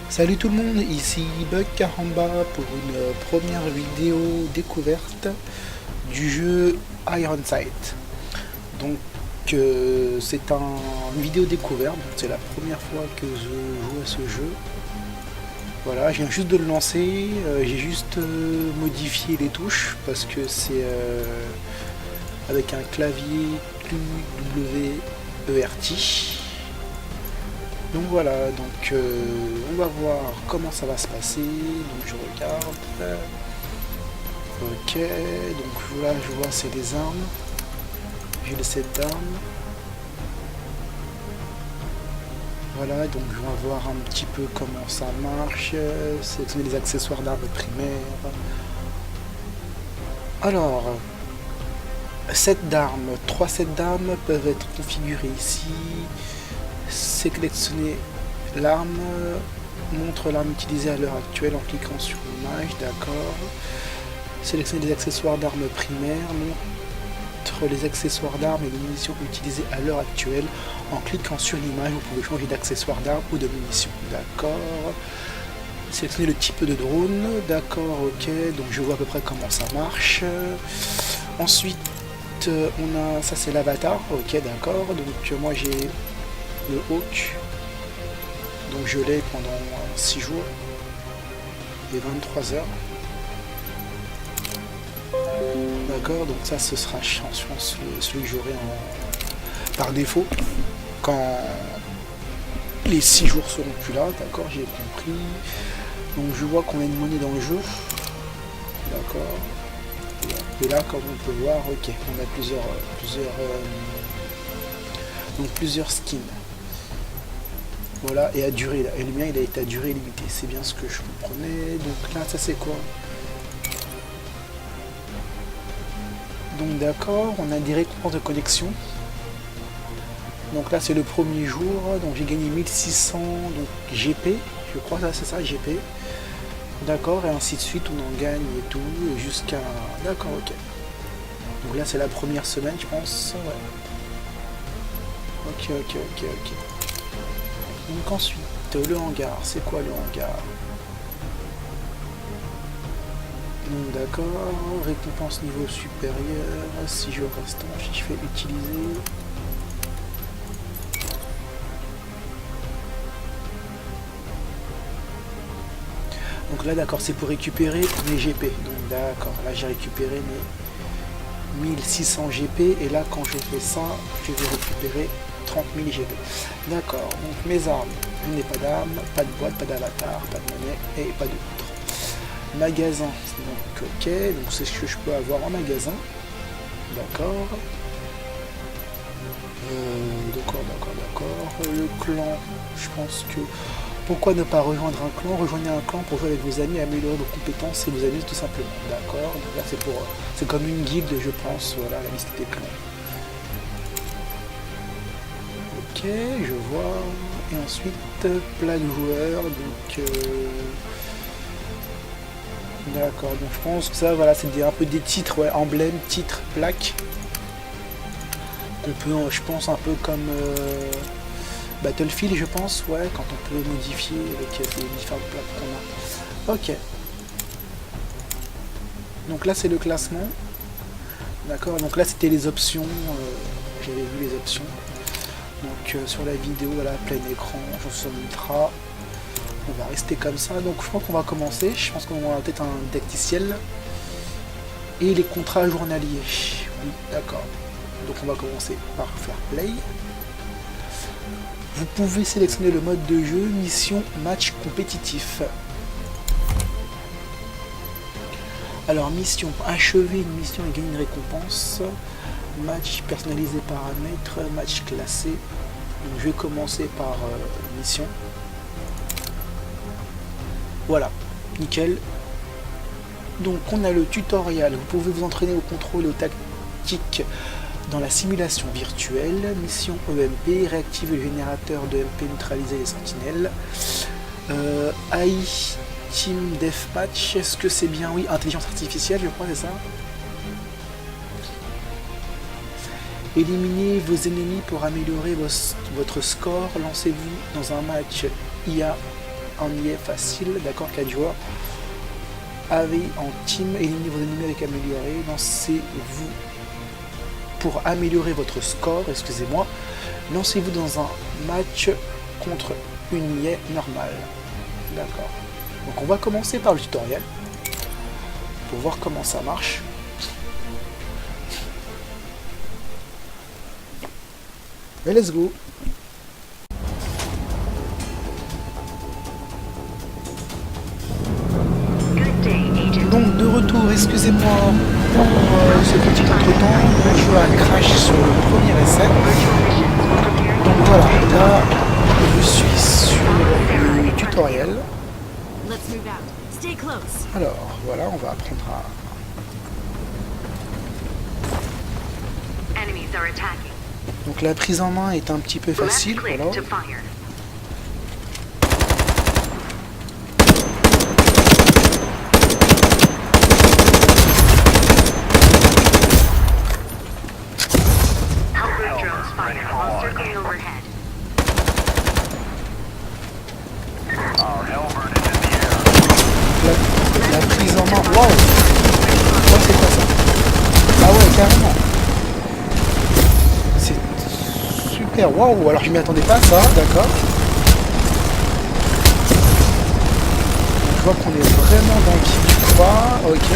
Salut tout le monde, ici Bug Caramba pour une première vidéo découverte du jeu Ironside. Donc c'est une vidéo découverte, c'est la première fois que je joue à ce jeu. Voilà, je viens juste de le lancer, j'ai juste modifié les touches parce que c'est avec un clavier QWERTY. Donc voilà, on va voir comment ça va se passer. Donc je regarde. Ok, donc là je vois c'est les armes. J'ai le set d'armes. Voilà, donc on va voir un petit peu comment ça marche. Sélectionner les accessoires d'armes primaires. Alors, trois sets d'armes peuvent être configurés ici. Sélectionner l'arme, montre l'arme utilisée à l'heure actuelle en cliquant sur l'image, d'accord. Sélectionner les accessoires d'armes primaires, montre les accessoires d'armes et de munitions utilisées à l'heure actuelle en cliquant sur l'image. Vous pouvez changer d'accessoires d'armes ou de munitions, d'accord. Sélectionner le type de drone, d'accord, ok, donc je vois à peu près comment ça marche. Ensuite on a, ça c'est l'avatar, ok, d'accord, donc moi j'ai le Hawk, donc je l'ai pendant 6 jours et 23 heures. D'accord, donc ça ce sera je pense celui que j'aurai par défaut quand les 6 jours seront plus là, d'accord, j'ai compris. Donc je vois qu'on a une monnaie dans le jeu, d'accord. Et là comme on peut voir, ok, on a plusieurs skins. Voilà, et à durée là. Et le mien il a été à durée limitée, c'est bien ce que je comprenais. Donc là ça c'est quoi? Donc d'accord, on a des récompenses de connexion. Donc là c'est le premier jour, donc j'ai gagné 1600 donc GP, je crois que c'est ça, GP. D'accord, et ainsi de suite, on en gagne et tout, jusqu'à... D'accord, ok. Donc là c'est la première semaine je pense, ouais. Ok. Donc ensuite, le hangar, c'est quoi le hangar? Donc d'accord, récompense niveau supérieur, si je reste en, si je fais utiliser. Donc là d'accord, c'est pour récupérer mes GP. Donc d'accord, là j'ai récupéré mes 1600 GP et là quand je fais ça, je vais récupérer 30 000 GP. D'accord, donc mes armes, je n'ai pas d'armes, pas de boîte, pas d'avatar, pas de monnaie et pas de poutre. Magasin, donc ok, donc c'est ce que je peux avoir en magasin. D'accord. D'accord. Le clan, je pense que... Pourquoi ne pas rejoindre un clan? Rejoignez un clan pour jouer avec vos amis, améliorer vos compétences et vous amuser tout simplement. D'accord. Donc là c'est comme une guilde je pense, voilà la liste des clans. Ok, je vois. Et ensuite, plat de joueurs, donc... D'accord, donc je pense que ça, voilà, c'est un peu des titres, ouais, emblèmes, titres, plaques. Qu'on peut, je pense, un peu comme Battlefield, je pense, ouais, quand on peut modifier avec les différentes plaques qu'on a. Ok. Donc là, c'est le classement. D'accord, donc là, c'était les options. J'avais vu les options. Donc sur la vidéo, voilà, plein écran, chanson ultra. On va rester comme ça. Donc je pense qu'on va commencer. Je pense qu'on aura peut-être un didacticiel. Et les contrats journaliers. Oui, d'accord. Donc on va commencer par faire play. Vous pouvez sélectionner le mode de jeu, mission, match compétitif. Alors mission, achever une mission et gagner une récompense. Match personnalisé paramètres, match classé. Donc je vais commencer par mission. Voilà, nickel. Donc on a le tutoriel, vous pouvez vous entraîner au contrôle et aux tactiques dans la simulation virtuelle. Mission EMP, réactiver le générateur de MP, neutraliser les sentinelles. AI Team Deathmatch, est-ce que c'est bien? Oui, intelligence artificielle je crois, c'est ça. Éliminez vos ennemis pour améliorer votre score. Lancez-vous dans un match IA ennuyé facile, d'accord, 4 joueurs. Avez en team, éliminez vos ennemis avec améliorer, lancez-vous pour améliorer votre score, excusez-moi, lancez-vous dans un match contre une IE normale. D'accord. Donc on va commencer par le tutoriel pour voir comment ça marche. Et let's go. Donc de retour, excusez-moi pour ce petit contretemps, mon jeu a crash sur le premier essai. Donc voilà, là je suis sur le tutoriel. Alors voilà, on va apprendre à... Donc la prise en main est un petit peu facile, voilà. La prise en main, waouh! Pourquoi c'est pas ça? Ah ouais, carrément! C'est super, waouh! Alors je m'y attendais pas à ça, d'accord? Je vois qu'on est vraiment dans le vif du froid, ok.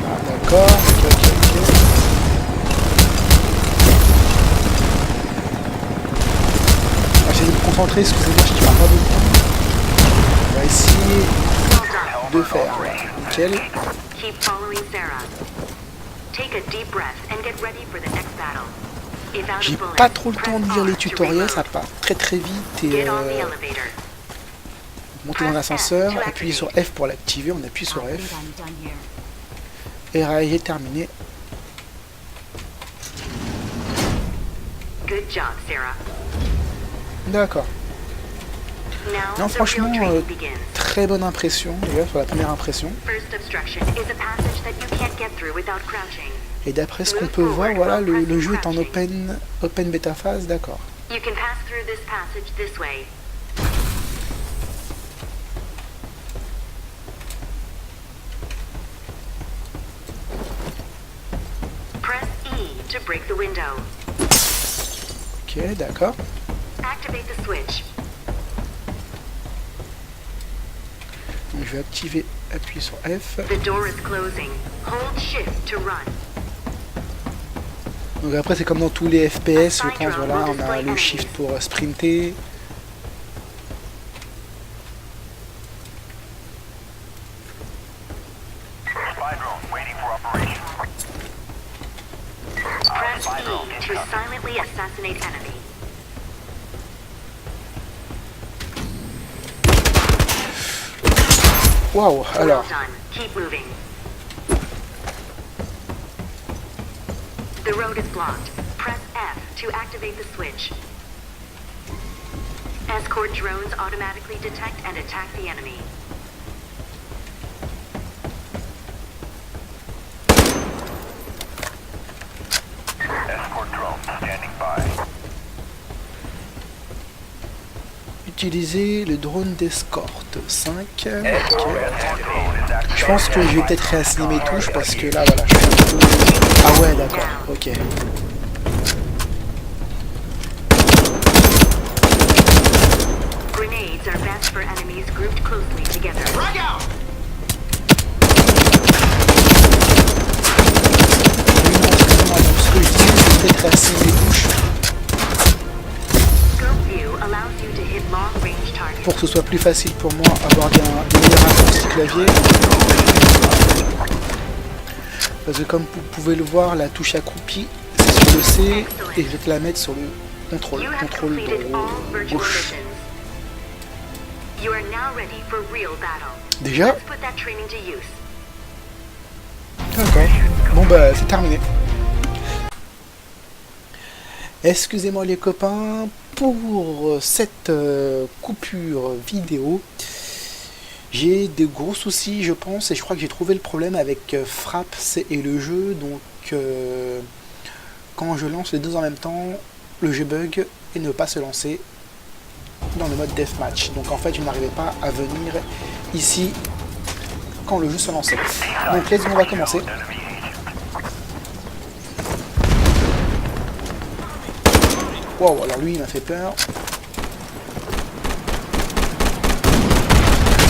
Ah d'accord, ok. J'essaie de me concentrer, excusez-moi, je ne parle pas beaucoup. On va essayer de faire, nickel. J'ai pas trop le temps de lire les tutoriels, ça part très vite et monter dans l'ascenseur, appuyer sur F pour l'activer, on appuie sur F. Et j'ai terminé. D'accord. Non, franchement, très bonne impression, déjà, sur la première impression. Et d'après ce qu'on peut voir, voilà, le jeu est en open beta phase, d'accord. Ok, d'accord. Donc je vais appuyer sur F. Donc après c'est comme dans tous les FPS, je pense, voilà, on a le shift pour sprinter. Waouh, alors. The road is blocked. Press F to activate the switch. Escort drones automatically detect and attack the enemy. Escort drone standing by. Utiliser le drone d'escorte 5. Okay. Je pense que je vais peut-être réassigner mes touches parce que là voilà, je suis un peu... Ah ouais, d'accord, ok. Grenades are best for enemies grouped closely together. Frag out. Donc ce que je dis, c'est peut-être réassigner mes touches. Pour que ce soit plus facile pour moi avoir des meilleurs raccourcis clavier. Parce que comme vous pouvez le voir, la touche accroupie c'est sur le C et je vais te la mettre sur le contrôle gauche. Déjà? D'accord. Bon bah c'est terminé. Excusez-moi les copains pour cette coupure vidéo. J'ai des gros soucis je pense et je crois que j'ai trouvé le problème avec Fraps et le jeu. Donc quand je lance les deux en même temps, le jeu bug et ne pas se lancer. coup dans le mode deathmatch. Donc en fait, je n'arrivais pas à venir ici quand le jeu se lançait. Donc let's go, on va commencer. Wow, alors lui il m'a fait peur.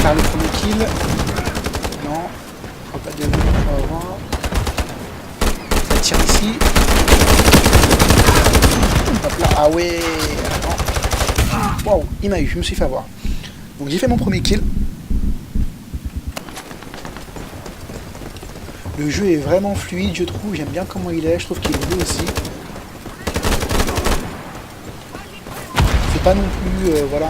Faire le premier kill. Non. Pas de... on va voir. Ça tire ici. Hop là. Ah ouais. Attends. Wow, il m'a eu, je me suis fait avoir. Donc j'ai fait mon premier kill. Le jeu est vraiment fluide, je trouve. J'aime bien comment il est. Je trouve qu'il est beau aussi. C'est pas non plus... voilà...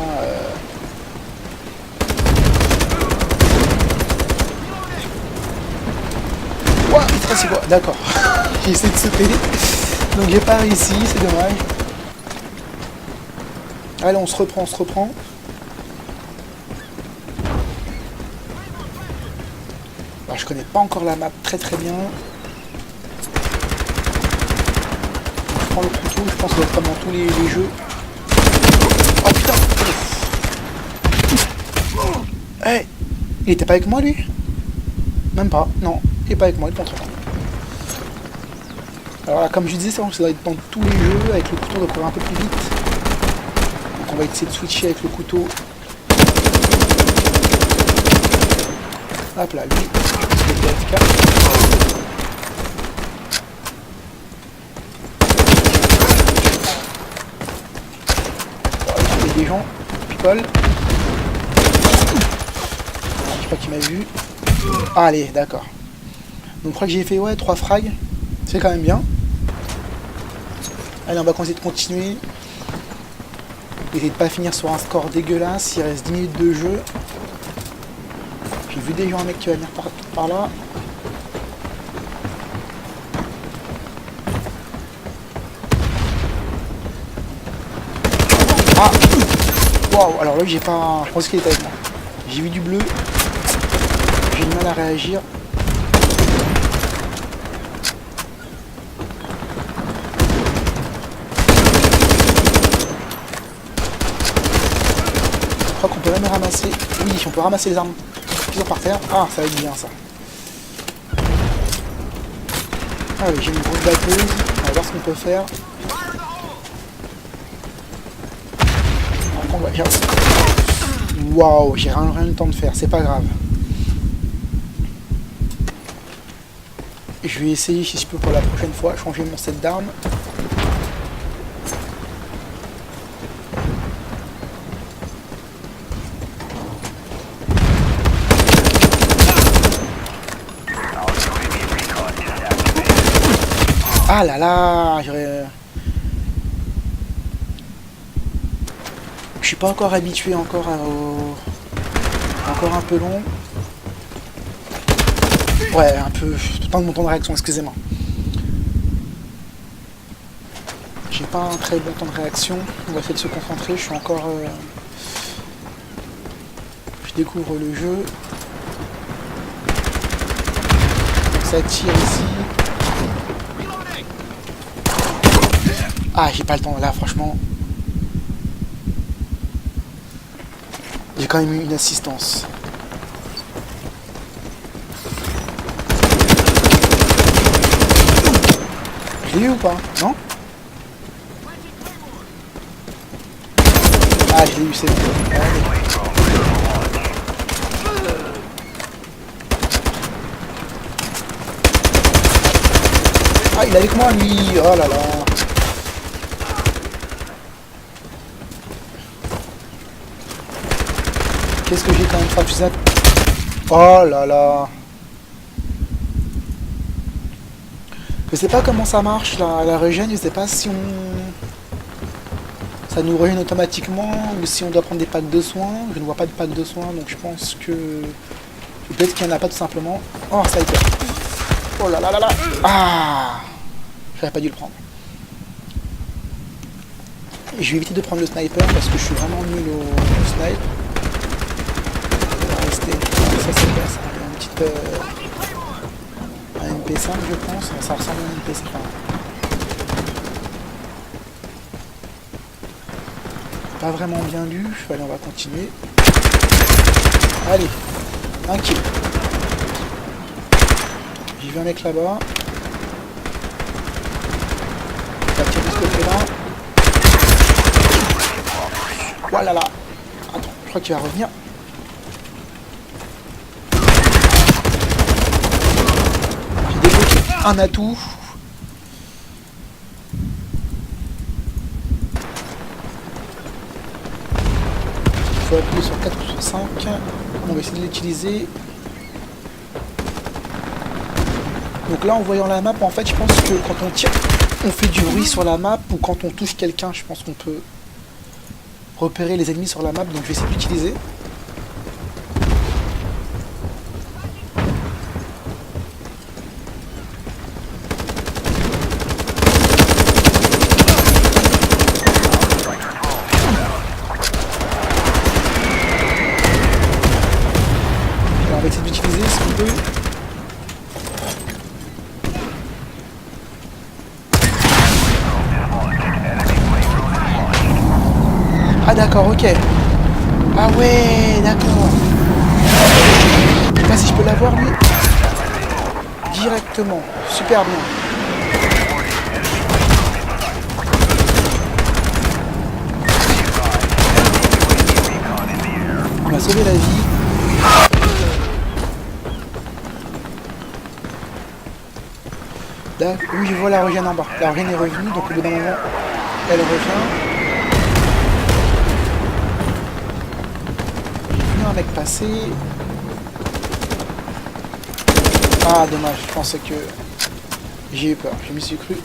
Ouah, c'est quoi? D'accord. J'ai essayé de sauter. Donc j'ai pas réussi, c'est dommage. Allez, on se reprend, on se reprend. Alors, je connais pas encore la map très très bien. Je prends le couteau, je pense que ça va être comme dans tous les jeux. Oh putain! Hey! Il était pas avec moi lui? Même pas, non, il est pas avec moi, il est pas entre temps. Alors là, comme je disais, ça doit être dans tous les jeux, avec le couteau on doit courir un peu plus vite. Donc on va essayer de switcher avec le couteau. Hop là, lui, c'est le AFK. Il y a des gens, people. Je crois qu'il m'a vu. Ah, allez, d'accord. Donc je crois que j'ai fait 3 frags. C'est quand même bien. Allez, on va essayer de continuer. Essayer de pas finir sur un score dégueulasse. Il reste 10 minutes de jeu. J'ai vu déjà un mec qui va venir par là. Ah! Waouh! Alors là, j'ai pas... Je pense qu'il était avec moi. J'ai vu du bleu. J'ai du mal à réagir. Je crois qu'on peut même ramasser... Oui, on peut ramasser les armes qui sont par terre. Ah, ça va être bien ça. Ah oui, j'ai une grosse batteuse. On va voir ce qu'on peut faire. Waouh, j'ai rien eu le temps de faire, c'est pas grave. Je vais essayer, si je peux pour la prochaine fois, changer mon set d'armes. Ah là là, je suis pas encore habitué encore encore un peu long. Ouais, un peu tout le temps de mon temps de réaction, excusez-moi. J'ai pas un très bon temps de réaction. On va essayer de se concentrer, je suis encore je découvre le jeu. Donc ça tire ici. Ah, j'ai pas le temps là, franchement. J'ai quand même eu une assistance. Je l'ai eu ou pas? Non? Ah, je l'ai eu, c'est bon. Ah, il est avec moi, lui. Oh là là. Qu'est-ce que j'ai quand même frappé ça? Oh là là. Je sais pas comment ça marche la régène, je sais pas si ça nous régène automatiquement ou si on doit prendre des packs de soins. Je ne vois pas de pack de soins, donc je pense que peut-être qu'il n'y en a pas tout simplement. Oh, ça a été. Oh là là là là. Ah, j'aurais pas dû le prendre. Et je vais éviter de prendre le sniper parce que je suis vraiment nul au snipe. On va rester. Ça c'est bien, ça. Une petite un MP5 je pense. Ça ressemble à un MP5. pas vraiment bien lu. Allez, on va continuer. Allez, un kill. J'ai vu un mec là-bas. On va tirer de ce côté-là. Voilà là. Attends, je crois qu'il va revenir. J'ai débloqué un atout. Il faut appuyer sur 4 ou sur 5. On va essayer de l'utiliser. Donc là, en voyant la map, en fait, je pense que quand on tire, on fait du bruit sur la map, ou quand on touche quelqu'un, je pense qu'on peut repérer les ennemis sur la map. Donc je vais essayer d'utiliser. On va essayer d'utiliser ce qu'on peut. Ah d'accord, ok. Ah ouais, d'accord. Je sais pas si je peux l'avoir lui. Directement. Super bien. On a sauvé la vie. Oui, je vois la Régène en bas. La Régène est revenue, donc au bout d'un moment, elle revient. J'ai vu un mec passer. Ah, dommage, je pensais que... J'ai eu peur, je m'y suis cru.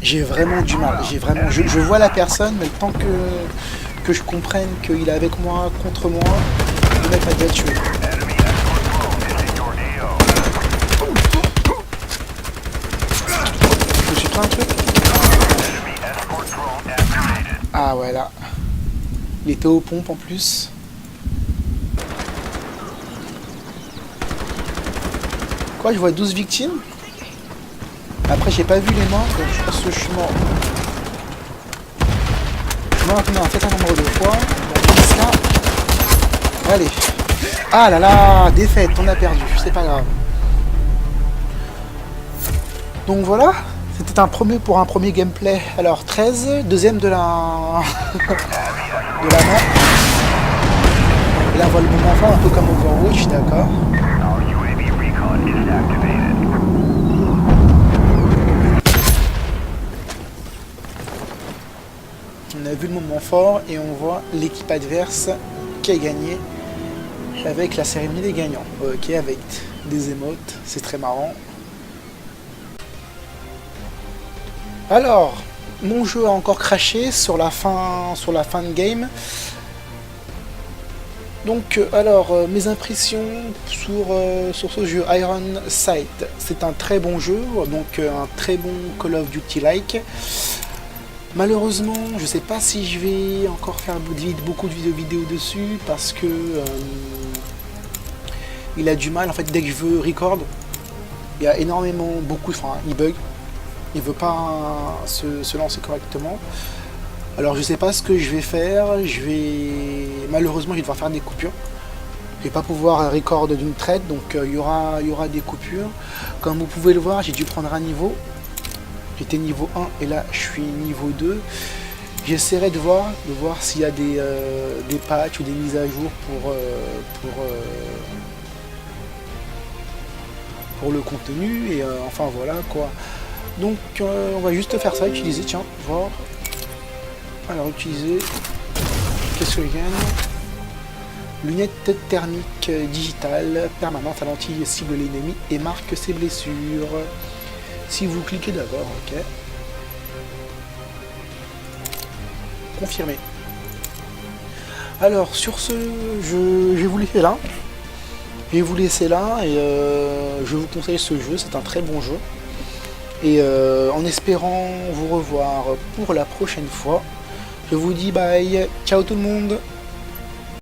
J'ai vraiment du mal. Je vois la personne, mais le temps que je comprenne qu'il est avec moi, contre moi, le mec m'a déjà tué. Un truc. Ah ouais là. Il était aux pompes en plus. Quoi, je vois 12 victimes. Après j'ai pas vu les morts, donc je pense que je suis mort. Maintenant un certain nombre de fois. Allez. Ah là là, défaite, on a perdu, c'est pas grave. Donc voilà. C'était un premier gameplay. Alors 13, deuxième de la de la map. Et là on voit le moment fort, un peu comme Overwatch, d'accord. On a vu le moment fort et on voit l'équipe adverse qui a gagné avec la cérémonie des gagnants. Ok, avec des émotes, c'est très marrant. Alors, mon jeu a encore craché sur la fin de game. Donc, alors, mes impressions sur ce jeu Iron Sight. C'est un très bon jeu, donc un très bon Call of Duty-like. Malheureusement, je sais pas si je vais encore faire beaucoup de vidéos dessus parce que il a du mal. En fait, dès que je veux record, il y a énormément, il bug. Il veut pas se lancer correctement. Alors je sais pas ce que je vais faire. Malheureusement je vais devoir faire des coupures. Je vais pas pouvoir record d'une traite, donc il y aura des coupures. Comme vous pouvez le voir, j'ai dû prendre un niveau. J'étais niveau 1 et là je suis niveau 2. J'essaierai de voir s'il y a des patchs ou des mises à jour pour le contenu et enfin voilà quoi. Donc on va juste faire ça, utiliser, tiens, voir. Alors utiliser, qu'est-ce que je gagne? Lunettes thermiques digitales, permanente à lentille cible l'ennemi et marque ses blessures. Si vous cliquez d'abord, ok. Confirmer. Alors sur ce, je vais vous laisser là. Je vais vous laisser là et je vous conseille ce jeu, c'est un très bon jeu. Et en espérant vous revoir pour la prochaine fois, je vous dis bye, ciao tout le monde.